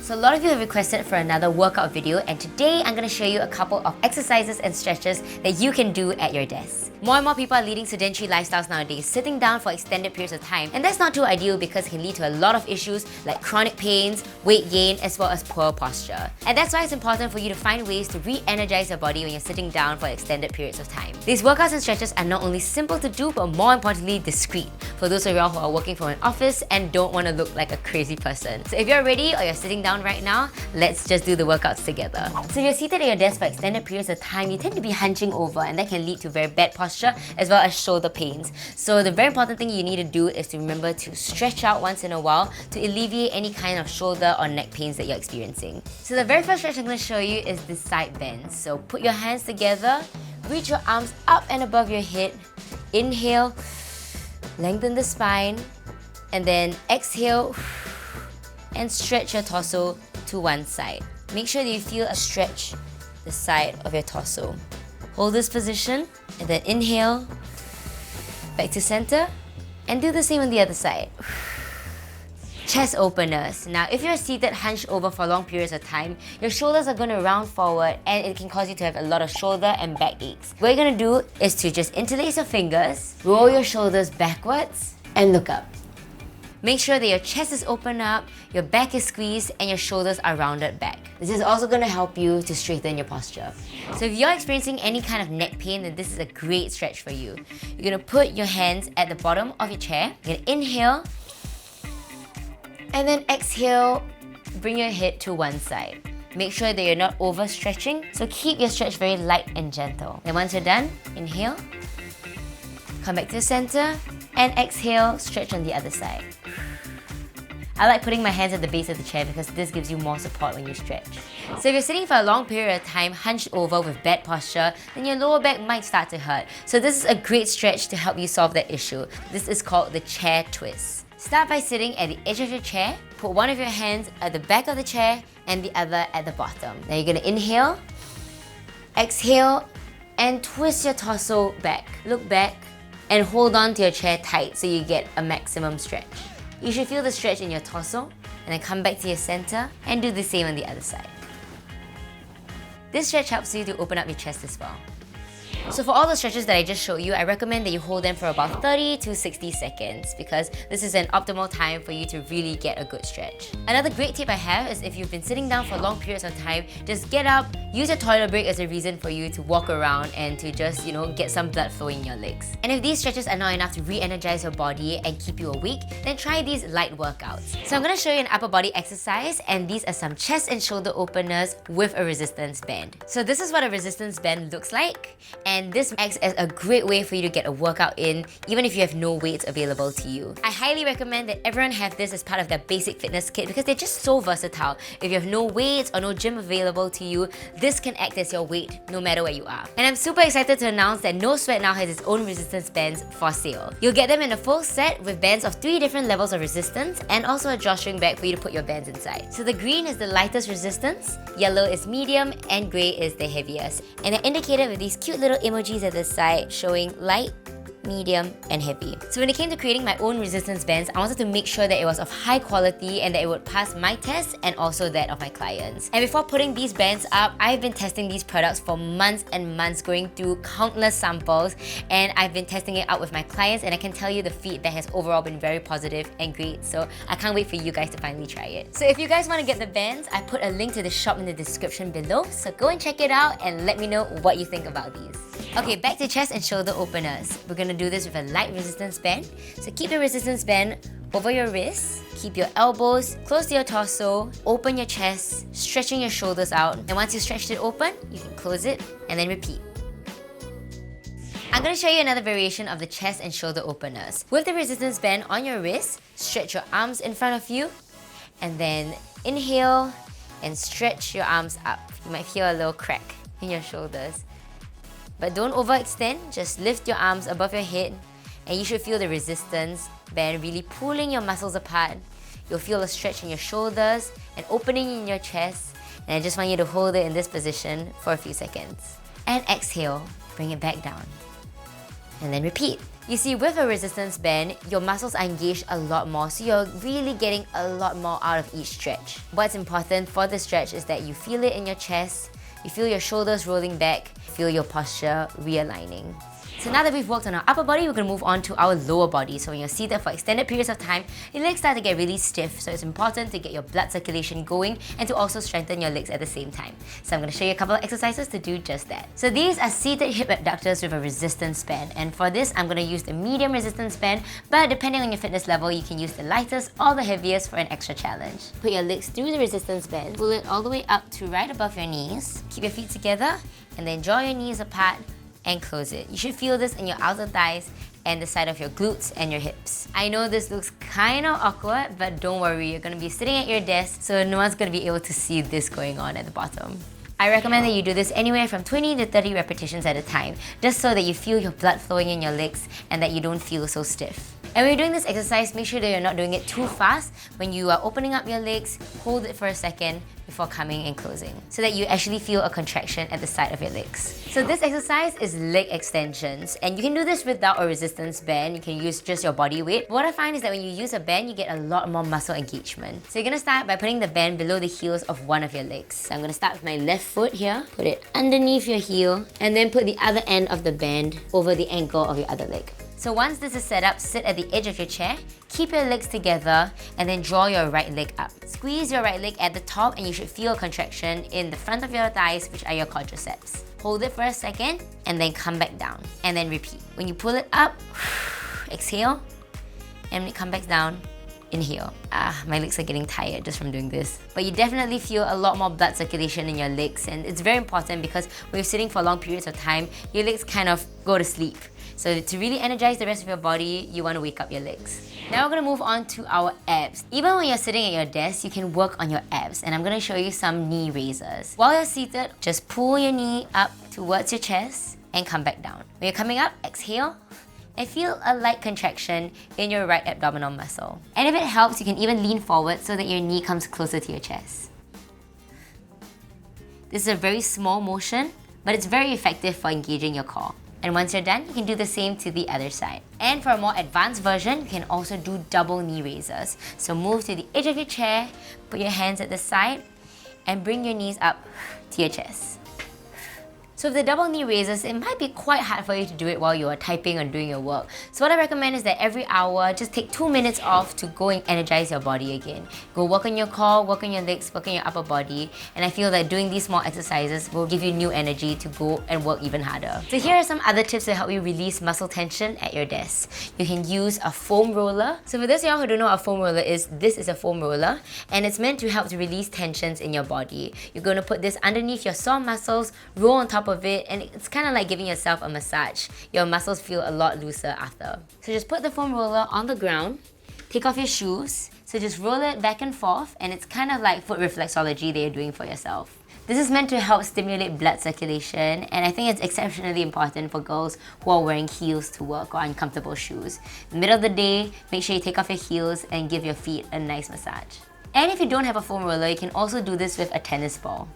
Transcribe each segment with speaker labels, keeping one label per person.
Speaker 1: So a lot of you have requested for another workout video, and today I'm going to show you a couple of exercises and stretches that you can do at your desk. More and more people are leading sedentary lifestyles nowadays, sitting down for extended periods of time, and that's not too ideal because it can lead to a lot of issues like chronic pains, weight gain, as well as poor posture. And that's why it's important for you to find ways to re-energize your body when you're sitting down for extended periods of time. These workouts and stretches are not only simple to do, but more importantly, discreet for those of y'all who are working from an office and don't want to look like a crazy person. So if you're ready or you're sitting down right now, let's just do the workouts together. So if you're seated at your desk for extended periods of time, you tend to be hunching over, and that can lead to very bad posture as well as shoulder pains. So the very important thing you need to do is to remember to stretch out once in a while to alleviate any kind of shoulder or neck pains that you're experiencing. So the very first stretch I'm going to show you is the side bend. So put your hands together, reach your arms up and above your head, inhale, lengthen the spine, and then exhale and stretch your torso to one side. Make sure that you feel a stretch the side of your torso. Hold this position and then inhale, back to center, and do the same on the other side. Chest openers. Now, if you're seated hunched over for long periods of time, your shoulders are going to round forward and it can cause you to have a lot of shoulder and back aches. What you're going to do is to just interlace your fingers, roll your shoulders backwards, and look up. Make sure that your chest is open up, your back is squeezed, and your shoulders are rounded back. This is also going to help you to straighten your posture. So if you're experiencing any kind of neck pain, then this is a great stretch for you. You're going to put your hands at the bottom of your chair. You're going to inhale, and then exhale, bring your head to one side. Make sure that you're not overstretching, so keep your stretch very light and gentle. And once you're done, inhale, come back to the center, and exhale, stretch on the other side. I like putting my hands at the base of the chair because this gives you more support when you stretch. So if you're sitting for a long period of time hunched over with bad posture, then your lower back might start to hurt. So this is a great stretch to help you solve that issue. This is called the chair twist. Start by sitting at the edge of your chair, put one of your hands at the back of the chair and the other at the bottom. Now you're going to inhale, exhale, and twist your torso back. Look back and hold on to your chair tight so you get a maximum stretch. You should feel the stretch in your torso, and then come back to your center and do the same on the other side. This stretch helps you to open up your chest as well. So for all the stretches that I just showed you, I recommend that you hold them for about 30 to 60 seconds because this is an optimal time for you to really get a good stretch. Another great tip I have is if you've been sitting down for long periods of time, just get up, use your toilet break as a reason for you to walk around and to just, get some blood flowing in your legs. And if these stretches are not enough to re-energize your body and keep you awake, then try these light workouts. So I'm going to show you an upper body exercise, and these are some chest and shoulder openers with a resistance band. So this is what a resistance band looks like, and this acts as a great way for you to get a workout in even if you have no weights available to you. I highly recommend that everyone have this as part of their basic fitness kit because they're just so versatile. If you have no weights or no gym available to you, this can act as your weight no matter where you are. And I'm super excited to announce that No Sweat now has its own resistance bands for sale. You'll get them in a full set with bands of 3 different levels of resistance and also a drawstring bag for you to put your bands inside. So the green is the lightest resistance, yellow is medium, and grey is the heaviest. And they're indicated with these cute little emojis at the side showing light, medium, and heavy. So when it came to creating my own resistance bands, I wanted to make sure that it was of high quality and that it would pass my tests and also that of my clients. And before putting these bands up, I've been testing these products for months and months, going through countless samples, and I've been testing it out with my clients, and I can tell you the feedback has overall been very positive and great, so I can't wait for you guys to finally try it. So if you guys want to get the bands, I put a link to the shop in the description below, so go and check it out and let me know what you think about these. Okay, back to chest and shoulder openers. We're gonna do this with a light resistance band. So keep the resistance band over your wrists, keep your elbows close to your torso, open your chest, stretching your shoulders out. And once you stretched it open, you can close it and then repeat. I'm going to show you another variation of the chest and shoulder openers. With the resistance band on your wrist, stretch your arms in front of you, and then inhale and stretch your arms up. You might feel a little crack in your shoulders. But don't overextend, just lift your arms above your head, and you should feel the resistance band really pulling your muscles apart. You'll feel a stretch in your shoulders and opening in your chest, and I just want you to hold it in this position for a few seconds. And exhale, bring it back down. and then repeat. You see, with a resistance band, your muscles are engaged a lot more, so you're really getting a lot more out of each stretch. What's important for the stretch is that you feel it in your chest, you feel your shoulders rolling back, feel your posture realigning. So now that we've worked on our upper body, we're going to move on to our lower body. So when you're seated for extended periods of time, your legs start to get really stiff. So it's important to get your blood circulation going and to also strengthen your legs at the same time. So I'm going to show you a couple of exercises to do just that. So these are seated hip abductors with a resistance band. And for this, I'm going to use the medium resistance band, but depending on your fitness level, you can use the lightest or the heaviest for an extra challenge. Put your legs through the resistance band, pull it all the way up to right above your knees. Keep your feet together and then draw your knees apart and close it. You should feel this in your outer thighs and the side of your glutes and your hips. I know this looks kind of awkward, but don't worry, you're gonna be sitting at your desk, so no one's gonna be able to see this going on at the bottom. I recommend that you do this anywhere from 20 to 30 repetitions at a time, just so that you feel your blood flowing in your legs and that you don't feel so stiff. And when you're doing this exercise, make sure that you're not doing it too fast. When you are opening up your legs, hold it for a second before coming and closing, so that you actually feel a contraction at the side of your legs. So this exercise is leg extensions, and you can do this without a resistance band. You can use just your body weight. But what I find is that when you use a band, you get a lot more muscle engagement. So you're gonna start by putting the band below the heels of one of your legs. So I'm gonna start with my left foot here, put it underneath your heel, and then put the other end of the band over the ankle of your other leg. So once this is set up, sit at the edge of your chair, keep your legs together, and then draw your right leg up. Squeeze your right leg at the top and you should feel a contraction in the front of your thighs, which are your quadriceps. Hold it for a second, and then come back down, and then repeat. When you pull it up, exhale, and when it comes back down, inhale. My legs are getting tired just from doing this. But you definitely feel a lot more blood circulation in your legs, and it's very important because when you're sitting for long periods of time, your legs kind of go to sleep. So to really energize the rest of your body, you want to wake up your legs. Now we're going to move on to our abs. Even when you're sitting at your desk, you can work on your abs, and I'm going to show you some knee raisers. While you're seated, just pull your knee up towards your chest and come back down. When you're coming up, exhale and feel a light contraction in your right abdominal muscle. And if it helps, you can even lean forward so that your knee comes closer to your chest. This is a very small motion, but it's very effective for engaging your core. And once you're done, you can do the same to the other side. And for a more advanced version, you can also do double knee raisers. So move to the edge of your chair, put your hands at the side, and bring your knees up to your chest. So with the double knee raisers, it might be quite hard for you to do it while you are typing or doing your work. So what I recommend is that every hour, just take 2 minutes off to go and energize your body again. Go work on your core, work on your legs, work on your upper body. And I feel that doing these small exercises will give you new energy to go and work even harder. So here are some other tips to help you release muscle tension at your desk. You can use a foam roller. So for those of y'all who don't know what a foam roller is, this is a foam roller, and it's meant to help to release tensions in your body. You're going to put this underneath your sore muscles, roll on top of it, and it's kind of like giving yourself a massage. Your muscles feel a lot looser after. So just put the foam roller on the ground, take off your shoes, so just roll it back and forth, and it's kind of like foot reflexology that you're doing for yourself. This is meant to help stimulate blood circulation, and I think it's exceptionally important for girls who are wearing heels to work or uncomfortable shoes. In the middle of the day, make sure you take off your heels and give your feet a nice massage. And if you don't have a foam roller, you can also do this with a tennis ball.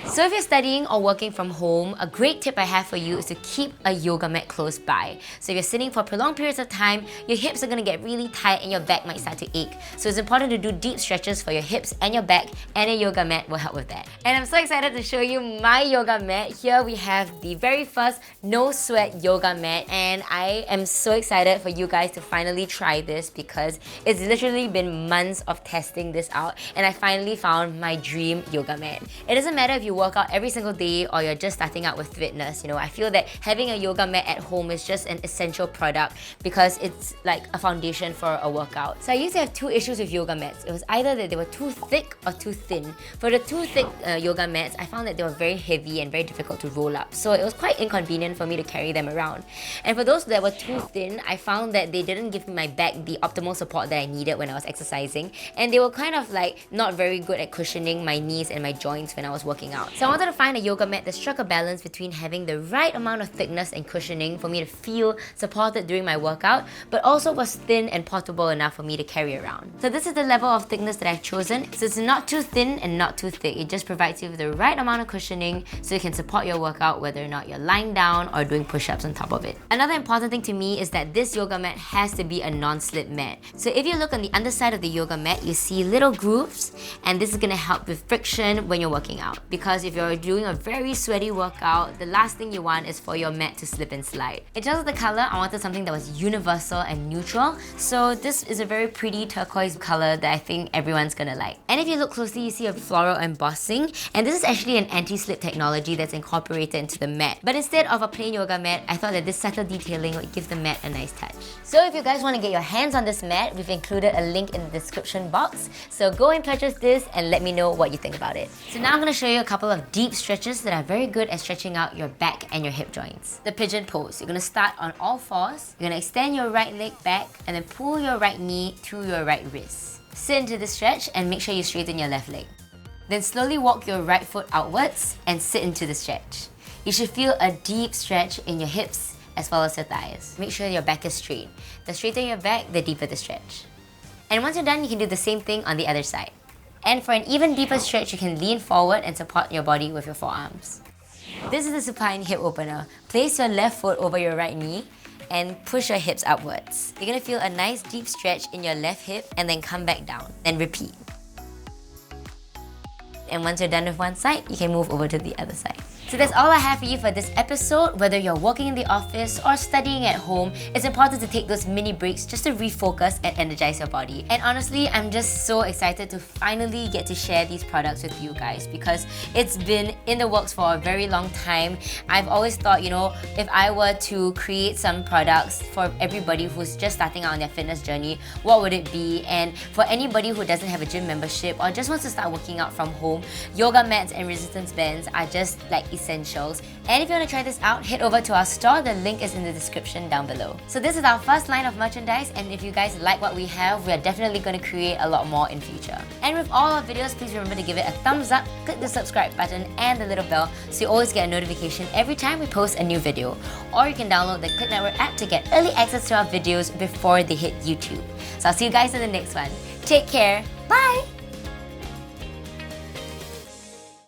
Speaker 1: So if you're studying or working from home, a great tip I have for you is to keep a yoga mat close by. So if you're sitting for prolonged periods of time, your hips are going to get really tight and your back might start to ache. So it's important to do deep stretches for your hips and your back, and a yoga mat will help with that. And I'm so excited to show you my yoga mat. Here we have the very first no sweat yoga mat, and I am so excited for you guys to finally try this because it's literally been months of testing this out, and I finally found my dream yoga mat. It doesn't matter if you work out every single day or you're just starting out with fitness. You know, I feel that having a yoga mat at home is just an essential product because it's like a foundation for a workout. So I used to have two issues with yoga mats. It was either that they were too thick or too thin. For the too thick yoga mats, I found that they were very heavy and very difficult to roll up. So it was quite inconvenient for me to carry them around. And for those that were too thin, I found that they didn't give my back the optimal support that I needed when I was exercising. And they were kind of like not very good at cushioning my knees and my joints when I was working out. So I wanted to find a yoga mat that struck a balance between having the right amount of thickness and cushioning for me to feel supported during my workout, but also was thin and portable enough for me to carry around. So this is the level of thickness that I've chosen. So it's not too thin and not too thick. It just provides you with the right amount of cushioning so you can support your workout whether or not you're lying down or doing push-ups on top of it. Another important thing to me is that this yoga mat has to be a non-slip mat. So if you look on the underside of the yoga mat, you see little grooves, and this is going to help with friction when you're working out. Because if you're doing a very sweaty workout, the last thing you want is for your mat to slip and slide. In terms of the color, I wanted something that was universal and neutral. So this is a very pretty turquoise color that I think everyone's gonna like. And if you look closely, you see a floral embossing, and this is actually an anti-slip technology that's incorporated into the mat. But instead of a plain yoga mat, I thought that this subtle detailing would give the mat a nice touch. So if you guys want to get your hands on this mat, we've included a link in the description box. So go and purchase this and let me know what you think about it. So now I'm going to show you a couple of deep stretches that are very good at stretching out your back and your hip joints. The pigeon pose. You're going to start on all fours. You're going to extend your right leg back and then pull your right knee through your right wrist. Sit into the stretch and make sure you straighten your left leg. Then slowly walk your right foot outwards and sit into the stretch. You should feel a deep stretch in your hips as well as your thighs. Make sure your back is straight. The straighter your back, the deeper the stretch. And once you're done, you can do the same thing on the other side. And for an even deeper stretch, you can lean forward and support your body with your forearms. This is the supine hip opener. Place your left foot over your right knee and push your hips upwards. You're gonna feel a nice deep stretch in your left hip and then come back down. Then repeat. And once you're done with one side, you can move over to the other side. So that's all I have for you for this episode. Whether you're working in the office or studying at home, it's important to take those mini breaks just to refocus and energize your body. And honestly, I'm just so excited to finally get to share these products with you guys because it's been in the works for a very long time. I've always thought, you know, if I were to create some products for everybody who's just starting out on their fitness journey, what would it be? And for anybody who doesn't have a gym membership or just wants to start working out from home, yoga mats and resistance bands are just like essentials. And if you want to try this out, head over to our store. The link is in the description down below. So this is our first line of merchandise, and if you guys like what we have, we are definitely going to create a lot more in future. And with all our videos, please remember to give it a thumbs up, click the subscribe button and the little bell so you always get a notification every time we post a new video. Or you can download the Clicknetwork app to get early access to our videos before they hit YouTube. So I'll see you guys in the next one. Take care. Bye!